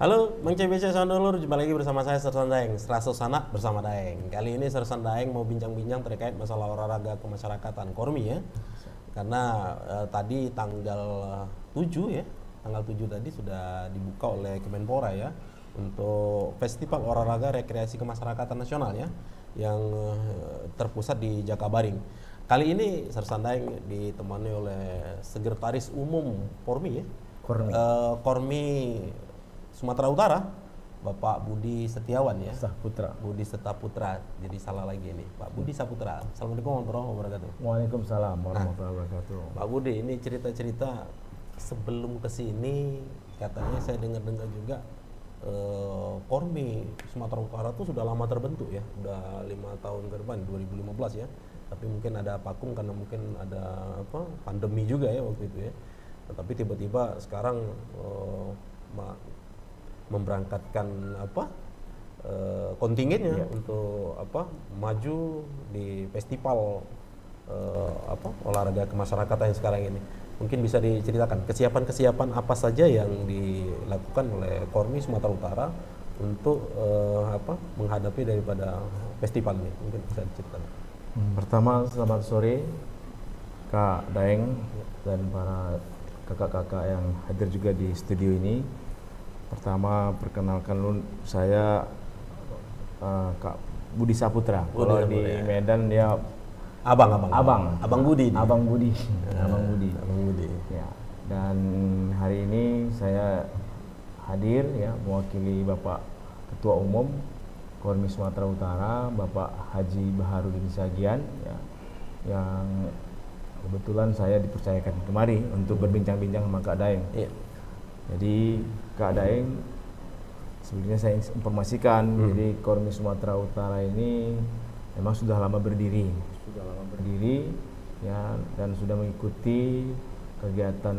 Halo, Bang CBC Sondolur, jumpa lagi bersama saya Sersan Daeng, Serasus Sanak bersama Daeng. Kali ini Sersan Daeng mau bincang-bincang terkait masalah olahraga kemasyarakatan Kormi ya. Karena tadi tanggal 7 ya, tanggal 7 tadi sudah dibuka oleh Kemenpora ya untuk Festival Olahraga Rekreasi Kemasyarakatan Nasional ya yang terpusat di Jakabaring. Kali ini Sersan Daeng ditemani oleh Sekretaris Umum Kormi ya. Kormi Sumatera Utara, Bapak Budi Setiawan ya. Saputra. Budi Setaputra. Jadi salah lagi ini, Pak Budi Saputra. Assalamualaikum warahmatullahi wabarakatuh. Waalaikumsalam warahmatullahi wabarakatuh. Pak Budi, ini cerita-cerita sebelum kesini katanya saya dengar-dengar juga Kormi Sumatera Utara itu sudah lama terbentuk ya, udah 5 tahun ke depan 2015 ya. Tapi mungkin ada vakum karena mungkin ada pandemi juga ya waktu itu ya. Tapi tiba-tiba sekarang memberangkatkan kontingennya untuk maju di festival olahraga kemasyarakatan yang sekarang ini. Mungkin bisa diceritakan kesiapan apa saja yang dilakukan oleh Kormi Sumatera Utara untuk menghadapi daripada festival ini. Mungkin bisa diceritakan. Pertama, selamat sore Kak Daeng dan para kakak-kakak yang hadir juga di studio ini. Pertama, perkenalkan saya Kak Budi Saputra. Kalau di Medan dia Abang Budi. Abang Budi. Abang Budi. Ya. Dan hari ini saya hadir ya mewakili Bapak Ketua Umum Kormi Sumatera Utara, Bapak Haji Baharudin Sagian ya, yang kebetulan saya dipercayakan kemari untuk berbincang-bincang sama Kak Daeng. Iya. Jadi Kak Daeng, sebelumnya saya informasikan, jadi Kormi Sumatera Utara ini memang sudah lama berdiri ya, dan sudah mengikuti kegiatan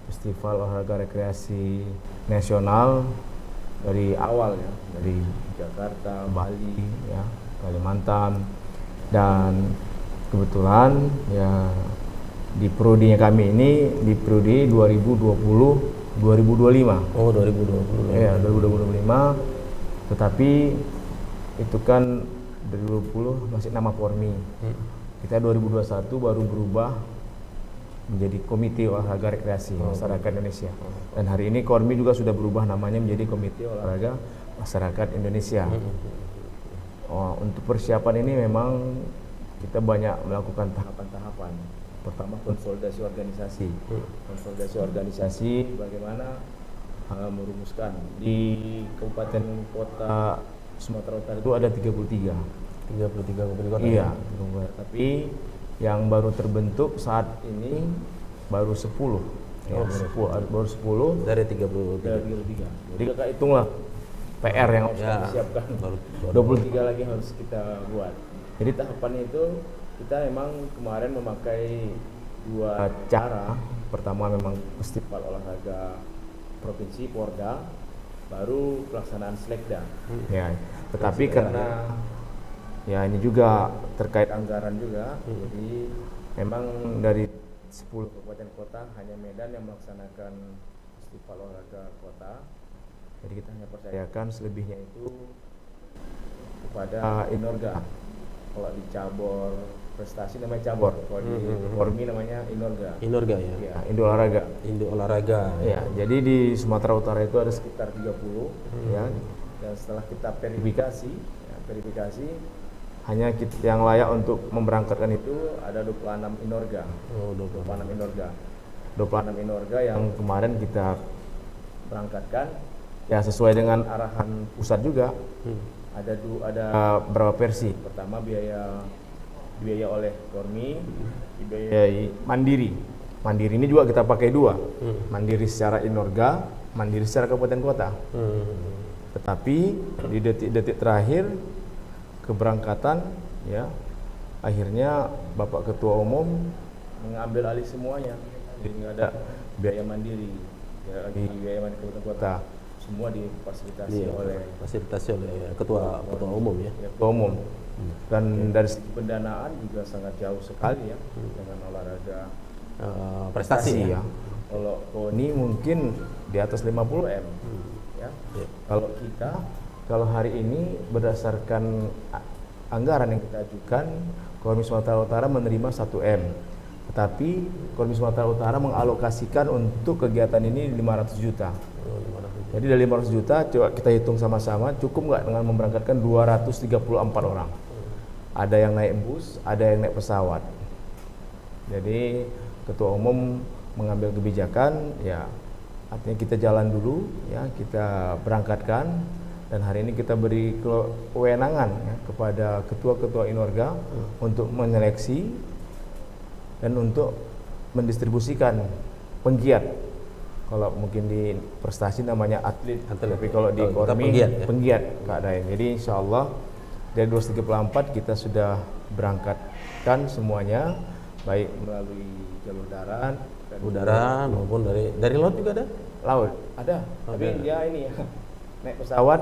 Festival Olahraga Rekreasi Nasional dari awal ya, dari Jakarta, Bali, ya, Kalimantan, dan kebetulan ya di prodinya kami ini di prodi 2020-2025. Oh, 2020. Ya, 2025. Tetapi itu kan 2020 masih nama Kormi. Kita 2021 baru berubah menjadi Komite Olahraga Rekreasi Masyarakat Indonesia. Dan hari ini Kormi juga sudah berubah namanya menjadi Komite Olahraga Masyarakat Indonesia. Untuk persiapan ini memang kita banyak melakukan tahapan-tahapan. Pertama, konsolidasi organisasi bagaimana merumuskan di kabupaten kota Sumatera Utara itu ada 33 kabupaten kota. Iya, tapi yang baru terbentuk saat ini baru 10. Baru 10 dari 33. Jadi kakak hitunglah PR yang harus kita siapkan. 23 lagi harus kita buat. Jadi tahapan itu kita memang kemarin memakai dua cara. Pertama memang festival olahraga provinsi Porda, baru pelaksanaan Selekda. Ya, tetapi karena ya ini juga terkait anggaran juga, jadi memang dari 10 kabupaten kota hanya Medan yang melaksanakan festival olahraga kota. Jadi kita hanya percayakan selebihnya itu kepada Inorga. Kalau di cabur prestasi namanya cabur, kalau di Kormi namanya Inorga. Inorga ya. Ya, Indo Olahraga. Ya, jadi di Sumatera Utara itu ada sekitar 30 ya. Dan setelah kita verifikasi hanya yang layak untuk memberangkatkan itu ada 26 Inorga. 26 Inorga yang kemarin kita berangkatkan ya sesuai dengan arahan pusat juga. Ada berapa versi. Pertama biaya oleh Kormi, dibiayai mandiri. Mandiri ini juga kita pakai dua, mandiri secara Inorga, mandiri secara kabupaten kota. Tetapi di detik-detik terakhir keberangkatan ya, akhirnya Bapak Ketua Umum mengambil alih semuanya. Jadi nggak ada biaya mandiri, ya lagi biaya mandiri kabupaten kota. Semua difasilitasi oleh ketua umum ya. Ketua umum. Dan dari segi pendanaan juga sangat jauh sekali ya dengan olahraga prestasi ya. Kalau KONI mungkin di atas 50 M. ya. Ya. Kalau hari ini berdasarkan anggaran yang kita ajukan, Kormi Sumatera Utara menerima 1 M. Tetapi Kormi Sumatera Utara mengalokasikan untuk kegiatan ini 500 juta. Jadi dari 500 juta, coba kita hitung sama-sama, cukup nggak dengan memberangkatkan 234 orang? Ada yang naik bus, ada yang naik pesawat. Jadi Ketua Umum mengambil kebijakan, ya artinya kita jalan dulu, ya kita berangkatkan, dan hari ini kita beri kewenangan ya, kepada ketua-ketua Inorga untuk menyeleksi dan untuk mendistribusikan penggiat. Kalau mungkin di prestasi namanya atlet. Tapi kalau di Kormi penggiat keadaan. Jadi insya Allah dari 234 kita sudah berangkatkan semuanya, baik melalui jalur darat, udara maupun dari laut juga ada. Laut ada. Tapi dia ini ya, naik pesawat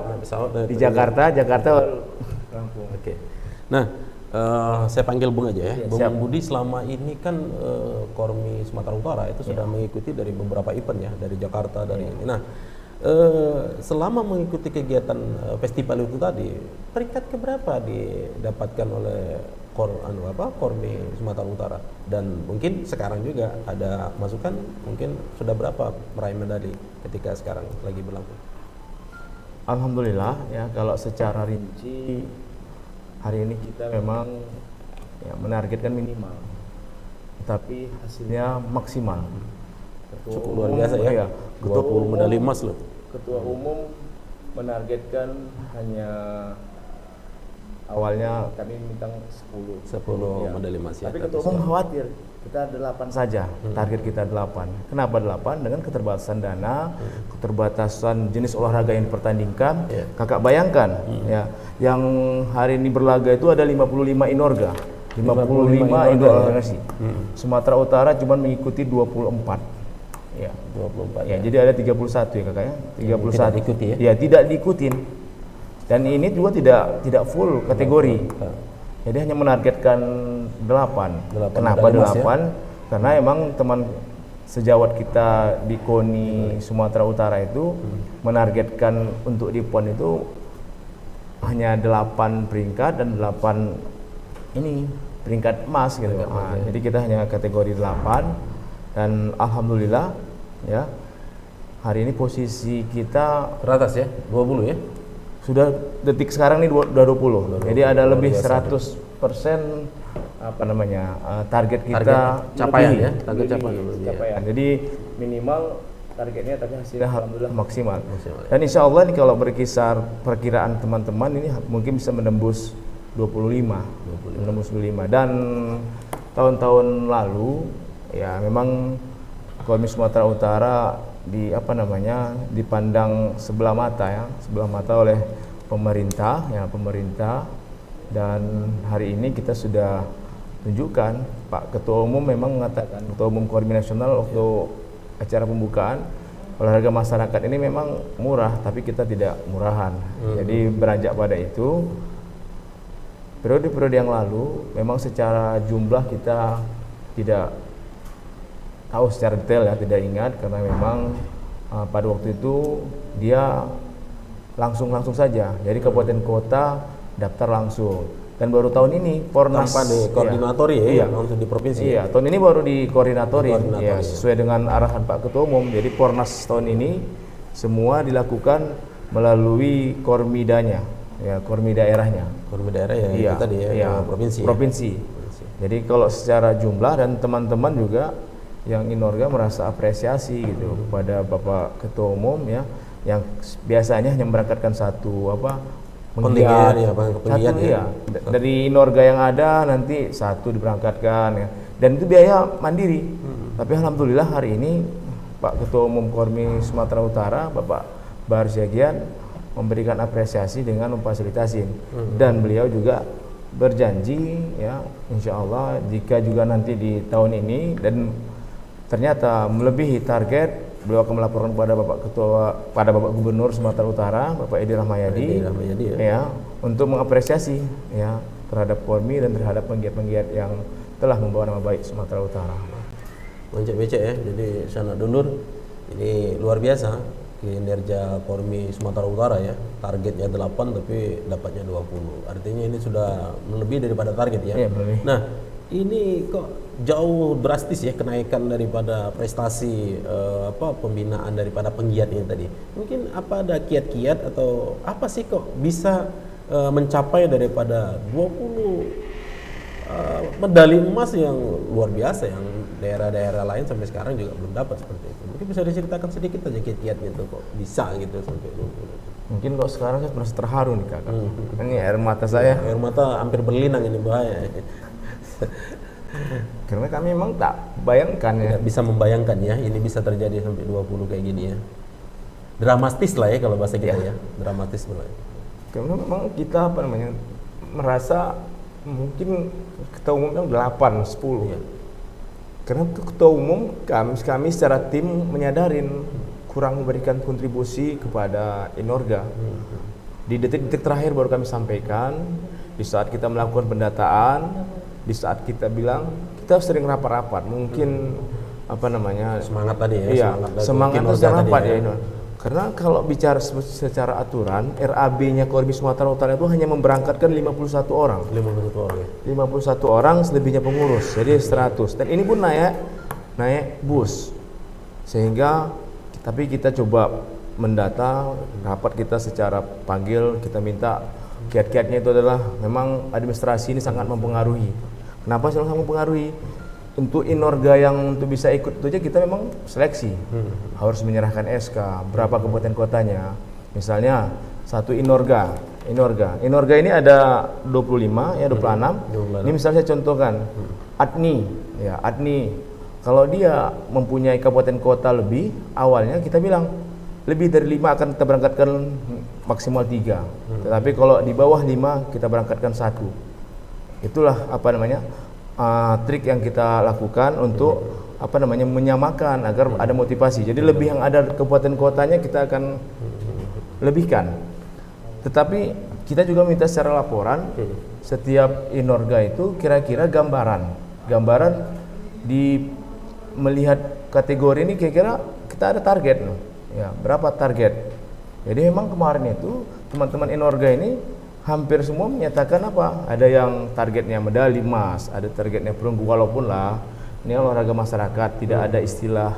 di Jakarta rampung. Oke. Nah, saya panggil Bung aja ya. Iya, Bung siap. Budi, selama ini kan Kormi Sumatera Utara itu sudah mengikuti dari beberapa event ya, dari Jakarta, dari ini. Nah, selama mengikuti kegiatan festival itu tadi, peringkat keberapa didapatkan oleh Kormi Sumatera Utara? Dan mungkin sekarang juga ada masukan, mungkin sudah berapa meraih medali ketika sekarang lagi berlangsung? Alhamdulillah ya, kalau secara rinci hari ini kita memang ya, menargetkan minimal, tapi hasilnya maksimal. Cukup luar biasa ya, 20 medali emas loh. Ketua Umum menargetkan hanya awalnya kami minta 10 ya, medali emas ya. Tapi Ketua Umum khawatir kita 8 saja, target kita 8. Kenapa 8? Dengan keterbatasan dana, keterbatasan jenis olahraga yang dipertandingkan. Kakak bayangkan ya, yang hari ini berlaga itu ada 55 Inorga, 55 organisasi. Sumatera Utara cuma mengikuti 24. Ya, 24 ya. Jadi ada 31 ya kakak ya, 31. Tidak diikuti ya? Ya, tidak diikutin. Dan ini juga tidak full kategori. Jadi hanya menargetkan 8. Kenapa 8? Ya? Karena emang teman sejawat kita di KONI Sumatera Utara itu menargetkan untuk di PON itu hanya 8 peringkat dan 8 ini peringkat emas gitu. Jadi kita hanya kategori 8 dan alhamdulillah ya, hari ini posisi kita teratas ya, 20 ya. Sudah detik sekarang nih 20. Jadi ada lebih 100% apa namanya target kita capaian ya, target capaian. Jadi minimal targetnya, tapi hasilnya alhamdulillah maksimal. Dan insya Allah nih kalau berkisar perkiraan teman-teman ini mungkin bisa menembus 25. Dan tahun-tahun lalu ya memang Kormi Sumatera Utara dipandang sebelah mata oleh pemerintah dan hari ini kita sudah tunjukkan. Pak Ketua Umum memang mengatakan, Ketua Umum Kormi Nasional waktu acara pembukaan, olahraga masyarakat ini memang murah tapi kita tidak murahan. Jadi beranjak pada itu, periode-periode yang lalu memang secara jumlah kita tidak tahu secara detail ya, tidak ingat karena memang pada waktu itu dia langsung saja. Jadi kabupaten kota daftar langsung. Dan baru tahun ini Pornas tanpa dikoordinatori untuk di provinsi. Iya, tahun ini baru dikoordinatori ya, sesuai dengan arahan Pak Ketua Umum. Jadi Pornas tahun ini semua dilakukan melalui Kormidanya, ya, Kormi daerahnya. Kormi daerah ya, itu tadi ya, provinsi. Jadi kalau secara jumlah dan teman-teman juga yang Inorga merasa apresiasi gitu kepada Bapak Ketua Umum ya, yang biasanya hanya memberangkatkan satu penggiat ya. Dari Inorga yang ada nanti satu diberangkatkan ya. Dan itu biaya mandiri. Tapi alhamdulillah hari ini Pak Ketua Umum Kormi Sumatera Utara Bapak Bahar Siagian memberikan apresiasi dengan memfasilitasi. Dan beliau juga berjanji ya, insya Allah jika juga nanti di tahun ini dan ternyata melebihi target, beliau akan melaporkan pada Bapak Gubernur Sumatera Utara, Bapak Edi Rahmayadi ya, untuk mengapresiasi ya terhadap Kormi dan terhadap penggiat-penggiat yang telah membawa nama baik Sumatera Utara. Becek ya, jadi sanak dulur ini luar biasa kinerja Kormi Sumatera Utara ya. Targetnya 8 tapi dapatnya 20. Artinya ini sudah lebih daripada target ya. Iya, lebih. Nah, ini kok jauh drastis ya kenaikan daripada prestasi pembinaan daripada penggiat ini tadi. Mungkin apa ada kiat-kiat atau apa sih kok bisa mencapai daripada 20 medali emas yang luar biasa yang daerah-daerah lain sampai sekarang juga belum dapat seperti itu. Mungkin bisa diceritakan sedikit aja kiat-kiatnya itu kok bisa gitu sampai 20. Mungkin kok sekarang saya merasa terharu nih kakak. Ini air mata saya. Air mata hampir berlinang ini bahaya. Karena kami memang tak bayangkan ya. Tidak bisa membayangkan ya ini bisa terjadi sampai 20 kayak gini ya. Dramatis lah ya kalau bahasa kita ya. Dramatis lah. Karena memang kita merasa mungkin ketua umumnya 8, 10. Iya. Karena ketua umum kami secara tim menyadarin kurang memberikan kontribusi kepada Inorga. Di detik-detik terakhir baru kami sampaikan, di saat kita melakukan pendataan, di saat kita bilang kita sering rapat-rapat, mungkin Semangat tadi ya. iya, semangat Inorga rapat tadi ya. Karena kalau bicara secara aturan, RAB-nya Kormi Sumatera Utara itu hanya memberangkatkan 51 orang. 51 orang ya. 51 orang, selebihnya pengurus, jadi 100. Dan ini pun naik bus. Sehingga tapi kita coba mendata, rapat kita secara panggil, kita minta kiat-kiatnya itu adalah memang administrasi ini sangat mempengaruhi. Kenapa sangat mempengaruhi? Untuk Inorga yang untuk bisa ikut itu aja kita memang seleksi. Harus menyerahkan SK, berapa kabupaten kotanya. Misalnya satu Inorga ini ada 25 ya 26. Ini misalnya saya contohkan. Adni. Kalau dia mempunyai kabupaten kota lebih, awalnya kita bilang lebih dari 5 akan kita berangkatkan maksimal 3. Tetapi kalau di bawah 5 kita berangkatkan 1. Itulah trik yang kita lakukan untuk menyamakan agar ada motivasi. Jadi lebih yang ada kabupaten kotanya kita akan lebihkan. Tetapi kita juga minta secara laporan setiap Inorga itu kira-kira gambaran di melihat kategori ini kira-kira kita ada target loh. Ya, berapa target. Jadi memang kemarin itu teman-teman Inorga ini hampir semua menyatakan ada yang targetnya medali emas, ada targetnya perunggu, walaupun lah ini olahraga masyarakat tidak ada istilah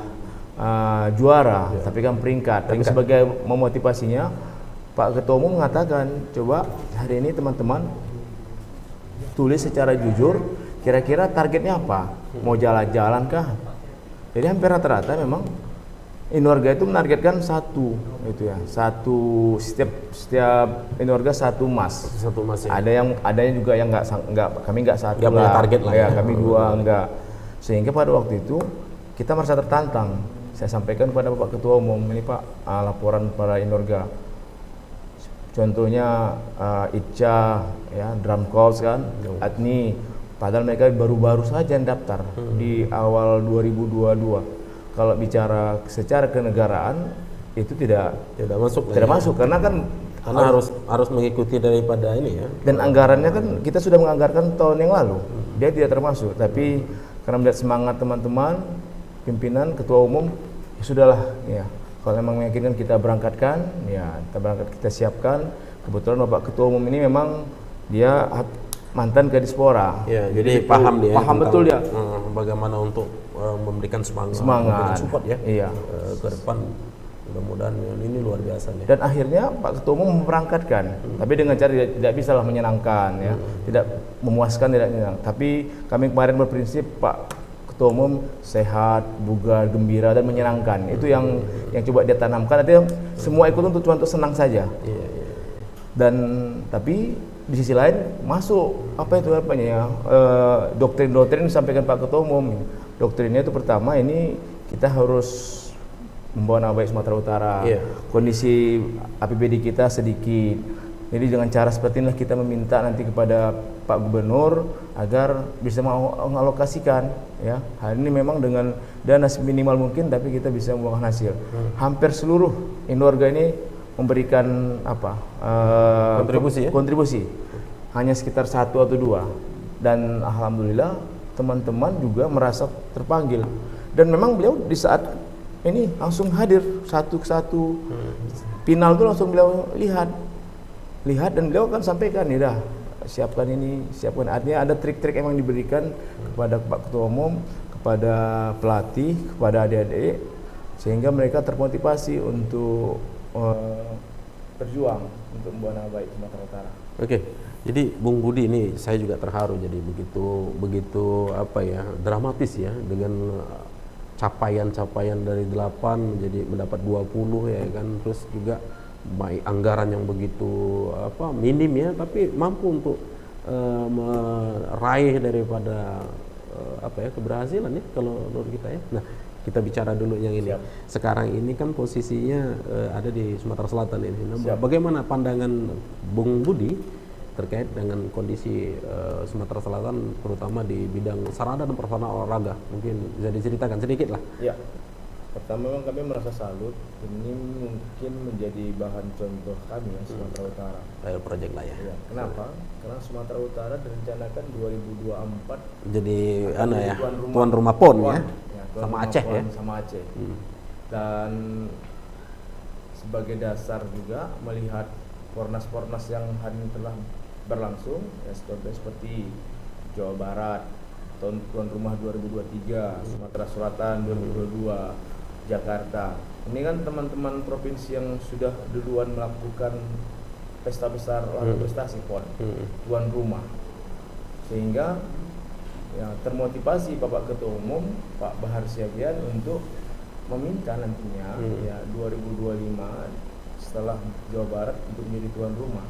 juara, tapi kan peringkat. Tapi sebagai memotivasinya, Pak Ketua Umum mengatakan, coba hari ini teman-teman tulis secara jujur, kira-kira targetnya apa? Mau jalan-jalan kah? Jadi hampir rata-rata memang Inorga itu menargetkan satu setiap Inorga 1 emas. 1 emas ya. Adanya juga yang kami nggak 1 nggak punya target lah ya. Kami 2 enggak. Sehingga pada waktu itu kita merasa tertantang. Saya sampaikan kepada Bapak Ketua Umum, ini Pak, laporan para Inorga. Contohnya Ica ya, Drum Corps kan, Adni, padahal mereka baru-baru saja daftar di awal 2022. Kalau bicara secara kenegaraan itu tidak masuk karena harus mengikuti daripada ini ya. Dan anggarannya kan kita sudah menganggarkan tahun yang lalu. Dia tidak termasuk, tapi karena melihat semangat teman-teman, pimpinan, ketua umum, ya sudahlah ya. Kalau memang meyakinkan kita berangkatkan, ya kita siapkan. Kebetulan Bapak Ketua Umum ini memang dia mantan Kadispora. Ya, jadi paham dia. Paham betul dia. Bagaimana untuk memberikan semangat, memberikan support ya. Iya. Ke depan mudah-mudahan ini luar biasa nih. Dan akhirnya Pak Ketua Umum memberangkatkan, tapi dengan cara tidak bisalah menyenangkan ya, tidak memuaskan, tidak menyenangkan. Tapi kami kemarin berprinsip Pak Ketua Umum sehat, bugar, gembira dan menyenangkan. Itu yang coba dia tanamkan. Artinya semua ikut untuk senang saja. Iya. Dan tapi di sisi lain masuk doktrin-doktrin disampaikan Pak Ketua Umum. Doktrinnya itu pertama, ini kita harus membawa nama baik Sumatera Utara. Kondisi APBD kita sedikit. Jadi dengan cara seperti inilah kita meminta nanti kepada Pak Gubernur agar bisa mengalokasikan ya. Hari ini memang dengan dana minimal mungkin, tapi kita bisa membuahkan hasil. Hampir seluruh Inorga ini memberikan kontribusi. Hanya sekitar 1 atau 2. Dan alhamdulillah teman-teman juga merasa terpanggil. Dan memang beliau di saat ini langsung hadir satu ke satu. Final tuh langsung beliau lihat dan beliau kan sampaikan, ya dah siapkan ini, siapkan. Artinya ada trik-trik emang diberikan kepada Pak Ketua Umum, kepada pelatih, kepada adik-adik, sehingga mereka termotivasi untuk berjuang untuk membawa nama baik Sumatera Utara. Oke, jadi Bung Budi ini saya juga terharu, jadi begitu apa ya, dramatis ya, dengan capaian dari 8 menjadi mendapat 20 ya kan, terus juga anggaran yang begitu minim ya, tapi mampu untuk meraih daripada keberhasilan ya kalau menurut kita ya. Nah, kita bicara dulu yang ini. Siap. Sekarang ini kan posisinya ada di Sumatera Selatan ini. Nah, bagaimana pandangan Bung Budi terkait dengan kondisi Sumatera Selatan, terutama di bidang sarana dan prasarana olahraga? Mungkin bisa diceritakan sedikit lah. Ya. Pertama memang kami merasa salut, ini mungkin menjadi bahan contoh kami ya, Sumatera Utara. Pilot project lah ya. Kenapa? Karena Sumatera Utara direncanakan 2024 jadi tuan rumah PON ya. Sama Aceh ya. Sama Aceh. Dan sebagai dasar juga melihat Pornas yang hari ini telah berlangsung, ya seperti Jawa Barat tuan rumah 2023, Sumatera Selatan 2022, Jakarta. Ini kan teman-teman provinsi yang sudah duluan melakukan pesta besar olahraga prestasi PON, tuan rumah, sehingga ya termotivasi Bapak Ketua Umum Pak Bahar Siagian untuk meminta nantinya ya 2025 setelah Jawa Barat untuk menjadi tuan rumah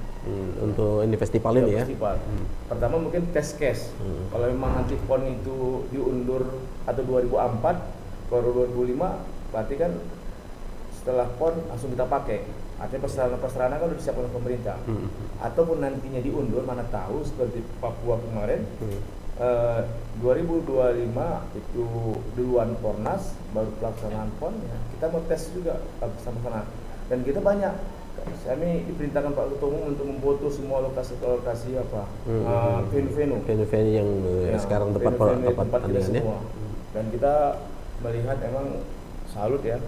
untuk ini festival ini ya. Festival. Pertama mungkin test case. Kalau memang nanti PON itu diundur atau 2004 baru 2005, berarti kan setelah PON langsung kita pakai. Artinya prasarana kan sudah disiapkan oleh pemerintah. Ataupun nantinya diundur, mana tahu seperti Papua kemarin. 2025 itu duluan Pornas, baru pelaksanaan PON ya. Kita mau tes juga bersama-sama. Dan kita banyak, kami diperintahkan Pak Ketua Umum untuk memfoto semua lokasi venue-venue yang sekarang tempat kita semua. Dan kita melihat emang salut ya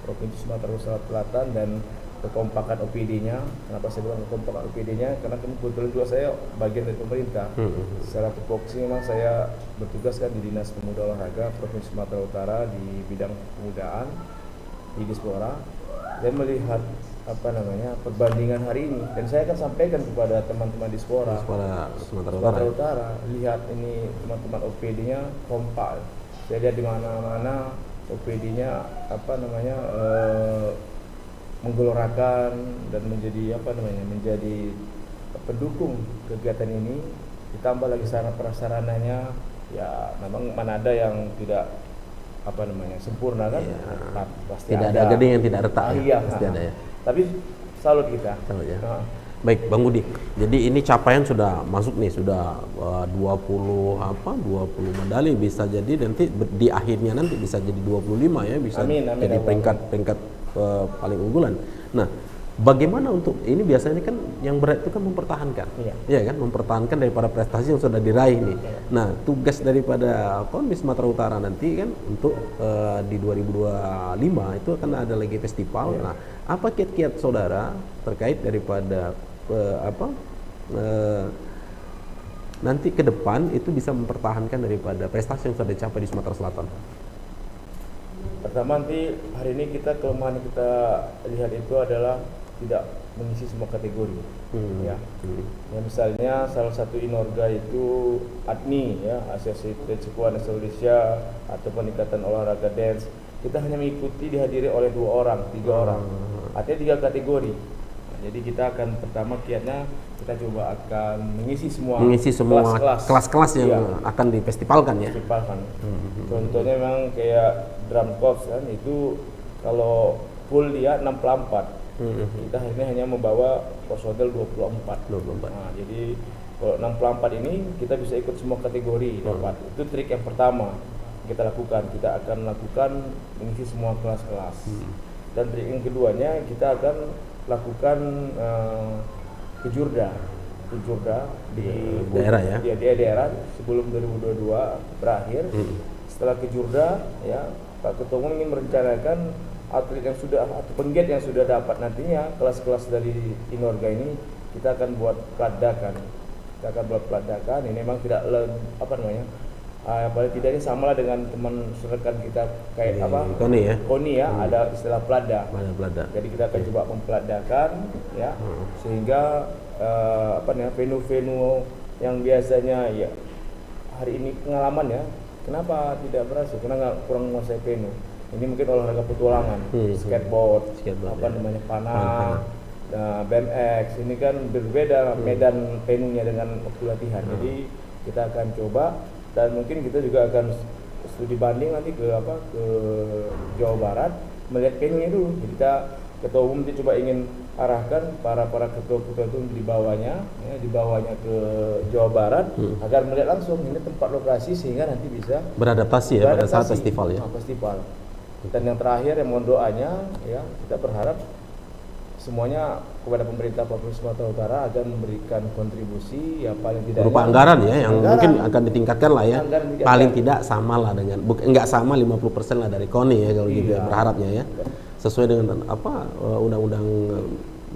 Provinsi Sumatera Selatan dan kekompakan OPD-nya. Kenapa saya bilang kekompakan OPD-nya? Karena kebetulan juga saya bagian dari pemerintah. Secara tupoksi memang saya bertugas kan di Dinas Pemuda Olahraga Provinsi Sumatera Utara di bidang kepemudaan di Dispora. Saya melihat perbandingan hari ini, dan saya akan sampaikan kepada teman-teman Dispora Sumatera Utara. Lihat ini teman-teman OPD-nya kompak. Saya lihat di mana-mana OPD-nya menggelorakan dan menjadi menjadi pendukung kegiatan ini. Ditambah lagi sarana prasarananya, ya memang mana ada yang tidak sempurna kan? Pasti tidak ada geding yang tidak retak ya. Pasti ada ya. Tapi salut kita. Salut ya. Baik, Bang Budi. Jadi ini capaian sudah masuk nih, sudah 20 medali, bisa jadi nanti di akhirnya nanti bisa jadi 25 ya, bisa amin, jadi peringkat paling unggulan. Nah, bagaimana untuk ini biasanya kan yang berat itu kan mempertahankan. Ya kan, mempertahankan daripada prestasi yang sudah diraih nih. Nah, tugas daripada PON di Sumatera Utara nanti kan untuk di 2025 itu akan ada lagi festival. Nah, apa kiat-kiat saudara terkait daripada nanti ke depan itu bisa mempertahankan daripada prestasi yang sudah dicapai di Sumatera Selatan? Pertama, nanti hari ini kelemahan yang kita lihat itu adalah tidak mengisi semua kategori. Ya, misalnya salah satu inorga itu ADNI ya, Asosiasi Dance Indonesia ataupun Ikatan Olahraga Dance. Kita hanya mengikuti, dihadiri oleh 2 orang, 3 orang. Artinya 3 kategori. Jadi kita akan pertama kiatnya kita coba akan mengisi semua kelas-kelas yang akan difestivalkan ya. Contohnya memang kayak drum corps kan, itu kalau full dia 64. Kita ini hanya membawa personel 24. Nah, jadi kalau 64 ini kita bisa ikut semua kategori dapat. Itu trik yang pertama kita lakukan. Kita akan lakukan mengisi semua kelas-kelas. Dan trik yang keduanya kita akan lakukan kejurda di daerah ya. Di daerah sebelum 2022 berakhir. Setelah kejurda ya Pak Ketua Umum ingin merencanakan atlet yang sudah atau penggiat yang sudah dapat nantinya kelas-kelas dari Inorga ini kita akan buat peladakan. Ini memang tidak paling tidaknya samalah dengan teman rekan kita kayak KONI ya, ada istilah pelada. Jadi kita akan coba mempeladakan ya, sehingga venue-venue yang biasanya ya hari ini pengalaman ya, kenapa tidak berhasil? Karena kurang menguasai venue. Ini mungkin olahraga petualangan, skateboard, panah, BMX. Ini kan berbeda medan venue-nya dengan waktu latihan. Jadi kita akan coba dan mungkin kita juga akan studi banding nanti ke Jawa Barat melihat venue-nya dulu. Jadi kita Ketua Umum nanti coba ingin arahkan para ketua-ketua itu dibawanya ke Jawa Barat agar melihat langsung ini tempat lokasi sehingga nanti bisa beradaptasi ya pada saat festival ya. Festival. Dan yang terakhir yang mohon doanya ya, kita berharap semuanya kepada pemerintah Provinsi Sumatera Utara agar memberikan kontribusi ya paling tidak berupa anggaran ya yang mungkin akan ditingkatkan lah ya, paling tidak sama lah dengan enggak sama 50% lah dari KONI ya kalau gitu ya, berharapnya ya sesuai dengan Undang-Undang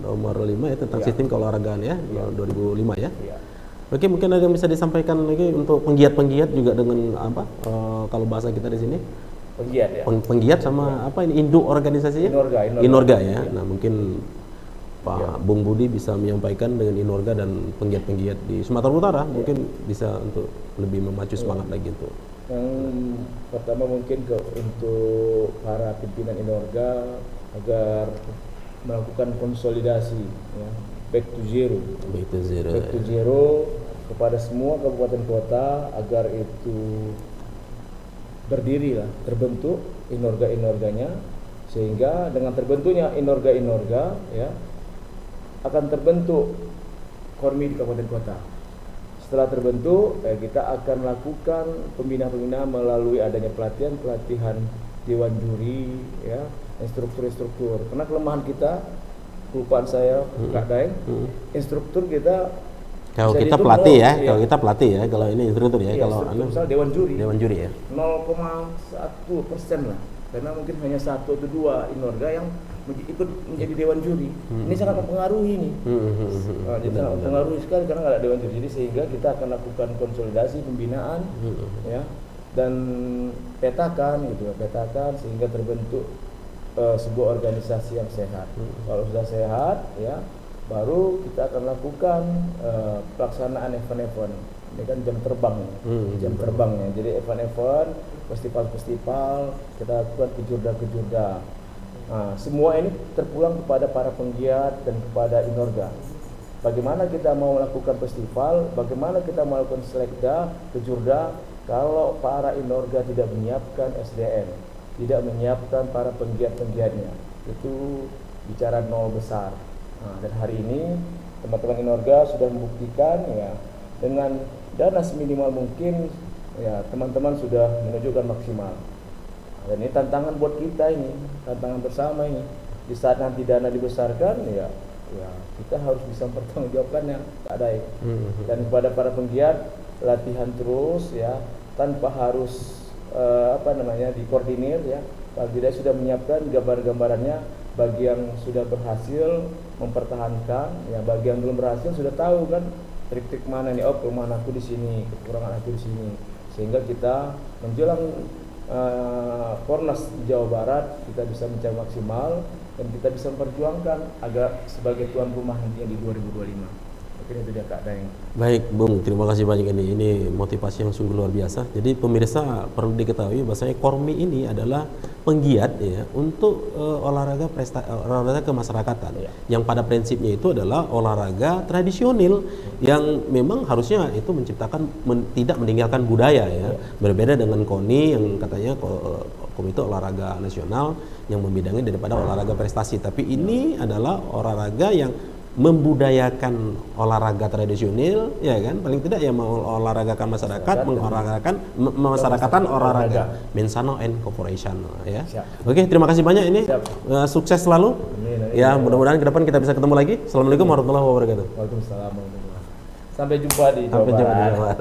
nomor 5 ya tentang sistem keolahragaan ya 2005 ya. Oke, mungkin ada yang bisa disampaikan lagi untuk penggiat-penggiat juga dengan kalau bahasa kita di sini penggiat ya. Penggiat sama ini induk organisasinya? Inorga ya. Nah, mungkin Pak Bung Budi bisa menyampaikan dengan Inorga dan penggiat-penggiat di Sumatera Utara mungkin bisa untuk lebih memacu semangat lagi untuk. Yang pertama mungkin untuk para pimpinan Inorga agar melakukan konsolidasi ya, back to zero kepada semua kabupaten kota agar itu terbentuk Inorga-Inorganya, sehingga dengan terbentuknya Inorga ya akan terbentuk KORMI di kabupaten kota. Setelah terbentuk kita akan lakukan pembinaan melalui adanya pelatihan dewan juri ya, instruktur. Karena kelemahan kita, kelupaan saya Kak Daeng, instruktur kita kalau kita pelatih ya, kalau ini instruktur ya, kalau misal dewan juri ya 0,1% lah, karena mungkin hanya 1 atau 2 Inorga yang ikut menjadi dewan juri. Ini sangat mempengaruhi nih. Jadi sangat mempengaruhi sekali karena nggak ada dewan juri. Jadi sehingga kita akan lakukan konsolidasi pembinaan ya dan petakan sehingga terbentuk sebuah organisasi yang sehat. Kalau sudah sehat ya baru kita akan lakukan pelaksanaan event-event. Ini kan jam terbangnya. Jadi event-event, festival kita lakukan kejurda. Nah, semua ini terpulang kepada para penggiat dan kepada Inorga. Bagaimana kita mau melakukan festival, bagaimana kita melakukan selekda, kejurda, kalau para Inorga tidak menyiapkan SDM, tidak menyiapkan para penggiat-penggiatnya, itu bicara nol besar. Nah, dan hari ini teman-teman Inorga sudah membuktikan ya dengan dana seminimal mungkin ya teman-teman sudah menunjukkan maksimal. Dan ini tantangan buat kita ini, tantangan bersama ini. Di saat nanti dana dibesarkan ya kita harus bisa mempertanggungjawabkannya, Pak Daeng. Dan kepada para penggiat latihan terus ya tanpa harus dikoordinir ya. Pak Daeng sudah menyiapkan gambar-gambarannya. Bagi yang sudah berhasil mempertahankan, ya bagi yang belum berhasil sudah tahu kan trik-trik mana nih, kelemahan aku di sini, kekurangan aku di sini, sehingga kita menjelang Pornas Jawa Barat kita bisa mencapai maksimal dan kita bisa memperjuangkan agar sebagai tuan rumah nantinya di 2025. Mungkin itu dia Kak Daeng. Baik Bung, terima kasih banyak ini motivasi yang sungguh luar biasa. Jadi pemirsa perlu diketahui bahwasanya KORMI ini adalah penggiat ya untuk olahraga kemasyarakatan yang pada prinsipnya itu adalah olahraga tradisional yang memang harusnya itu menciptakan tidak meninggalkan budaya ya. Berbeda dengan KONI yang katanya Komite Olahraga Nasional yang membidangi daripada olahraga prestasi, tapi ini adalah olahraga yang membudayakan olahraga tradisional ya kan, paling tidak ya mengolahragakan masyarakat, memasyarakatan olahraga Mensano and Corporation ya. Oke, terima kasih banyak ini. Sukses selalu. Ya, mudah-mudahan ke depan kita bisa ketemu lagi. Assalamualaikum warahmatullahi wabarakatuh. Waalaikumsalam warahmatullahi wabarakatuh. Sampai jumpa di Jawa Barat.